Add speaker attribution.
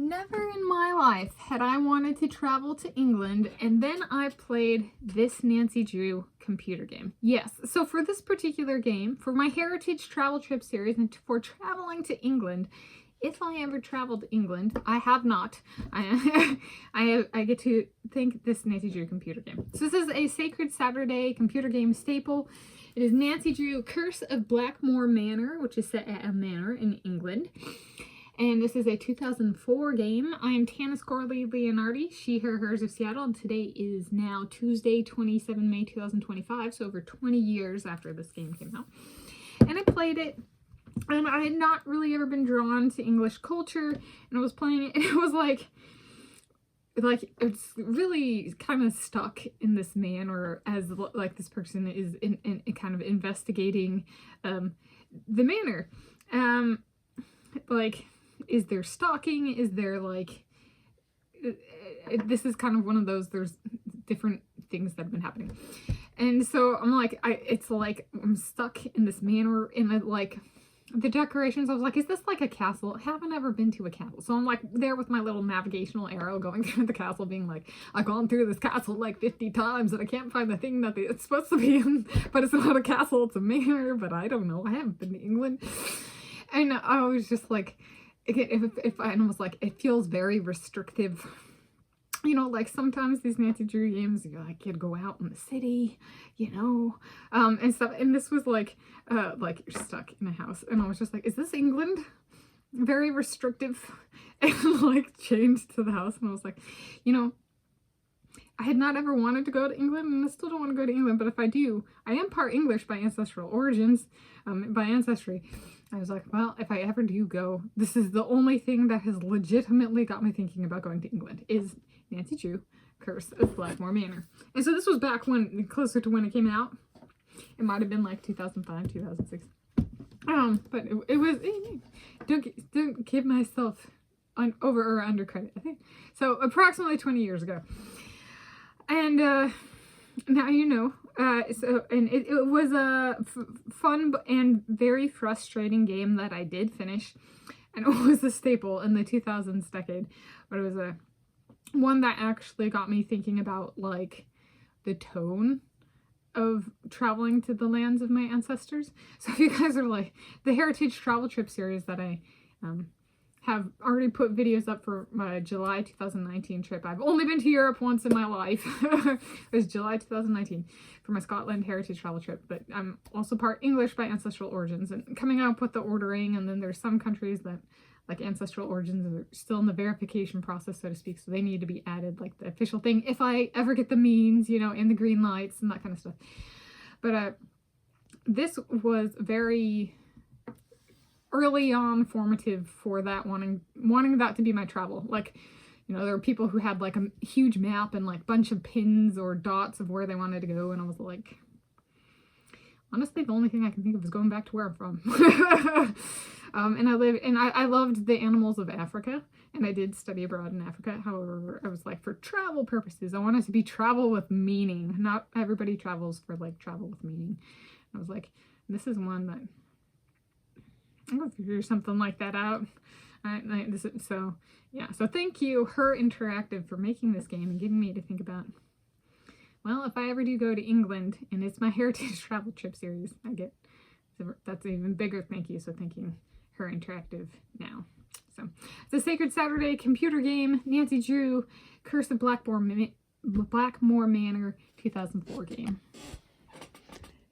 Speaker 1: Never in my life had I wanted to travel to England, and then I played this Nancy Drew computer game. Yes, so for this particular game, for my Heritage Travel Trip series, and for traveling to England, if I ever traveled to England, I have not. I get to think this Nancy Drew computer game. So this is a Sacred Saturday computer game staple. It is Nancy Drew Curse of Blackmoor Manor, which is set at a manor in England. And this is a 2004 game. I am Tanis Coralee Leonhardi, she, her, hers of Seattle, and today is now Tuesday, 27 May 2025, so over 20 years after this game came out. And I played it, and I had not really ever been drawn to English culture, and I was playing it, and it was like it's really kind of stuck in this manner as like this person is in kind of investigating the manor. Like, is there stalking? Is there like, this is kind of one of those, there's different things that have been happening. And so I'm like, it's like I'm stuck in this manor, in like the decorations. I was like, is this like a castle? I haven't ever been to a castle. So I'm like there with my little navigational arrow going through the castle, being like, I've gone through this castle like 50 times and I can't find the thing that it's supposed to be in, but it's not a castle, it's a manor, but I don't know. I haven't been to England. And I was just like, I was like, it feels very restrictive. You know, like sometimes these Nancy Drew games, you like you'd go out in the city, you know, and stuff. And this was like you're stuck in a house. And I was just like, is this England? Very restrictive. And like changed to the house. And I was like, you know, I had not ever wanted to go to England, and I still don't want to go to England, but if I do, I am part English by ancestral origins, by ancestry. I was like, well, if I ever do go, this is the only thing that has legitimately got me thinking about going to England, is Nancy Drew, Curse of Blackmoor Manor. And so this was back when, closer to when it came out. It might have been like 2005, 2006. But it was, don't give myself over or under credit, I think. So approximately 20 years ago. And now you know. It was a fun and very frustrating game that I did finish, and it was a staple in the 2000s decade. But it was a one that actually got me thinking about like the tone of traveling to the lands of my ancestors. So if you guys are like the Heritage Travel Trip series that I have already put videos up for my July 2019 trip. I've only been to Europe once in my life. It was July 2019 for my Scotland Heritage Travel Trip, but I'm also part English by ancestral origins, and coming up with the ordering, and then there's some countries that like ancestral origins are still in the verification process, so to speak, so they need to be added, like the official thing, if I ever get the means, you know, and the green lights and that kind of stuff. But this was very early on formative for that, wanting that to be my travel. Like, you know, there were people who had like a huge map and like bunch of pins or dots of where they wanted to go, and I was like, honestly, the only thing I can think of is going back to where I'm from. And I loved the animals of Africa, and I did study abroad in Africa. However, I was like, for travel purposes, I want it to be travel with meaning. Not everybody travels for like travel with meaning. I was like, this is one that I'm gonna figure something like that out. So yeah, so thank you, Her Interactive, for making this game and getting me to think about, well, if I ever do go to England, and it's my Heritage Travel Trip series, that's an even bigger thank you. So thank you, Her Interactive, now. So it's a Sacred Saturday computer game, Nancy Drew, Curse of Blackmoor Manor, 2004 game.